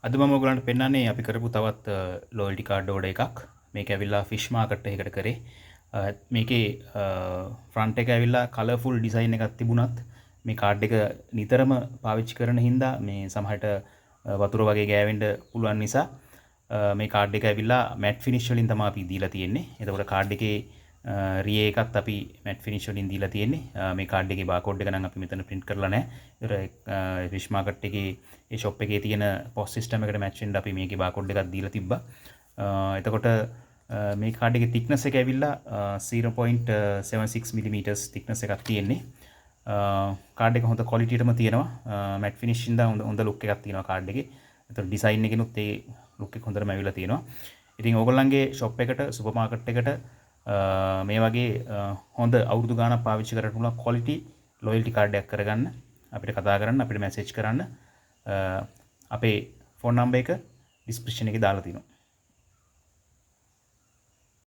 අද මම ඔයගලන්ට පෙන්නන්නේ අපි කරපු තවත් ලොයල්ටි කාඩ් ඕඩර් එකක්. මේක ඇවිල්ලා ෆිෂ් මාකට් එකකට කරේ. මේකේ ෆ්‍රන්ට් එක ඇවිල්ලා කලර්ෆුල් ඩිසයින් එකක් තිබුණත් මේ කාඩ් එක නිතරම පාවිච්චි කරන හින්දා මේ සමහරට වතුර වගේ ගෑවෙන්න පුළුවන් නිසා මේ කාඩ් එක ඇවිල්ලා මැට් ෆිනිෂ් වලින් තමයි අපි දීලා තියෙන්නේ. එතකොට කාඩ් එකේ රියේ එකත් අපි මැට් ෆිනිෂ් වලින් දීලා තියෙන්නේ. මේ කාඩ් එකේ බාකෝඩ් එක නම් අපි මෙතන print කරලා නැහැ. ඒතර ෆිෂ් මාකට් එකේ ඒ shop එකේ තියෙන POS system එකට match වෙන්න අපි මේකේ බාකෝඩ් එකක් දීලා තිබ්බා. එතකොට මේ කාඩ් එකේ thickness එක ඇවිල්ලා 0.76 mm thickness එකක් තියෙන්නේ. කාඩ් එක හොඳ quality එකම තියෙනවා. matte finish ඉඳන් හොඳ look එකක් තියෙනවා කාඩ් එකේ. එතකොට design එකෙනුත් ඒ look එක හොඳටම ඇවිල්ලා තියෙනවා. ඉතින් ඕගොල්ලන්ගේ shop එකට සුපර් මාකට් එකට මේ වගේ හොඳ අවුරුදු ගාණක් පාවිච්චි කරන්න පුළුවන් quality loyalty card එකක් කරගන්න අපිට කතා කරන්න අපිට message කරන්න අපේ phone number එක description එකේ දාලා තියෙනවා.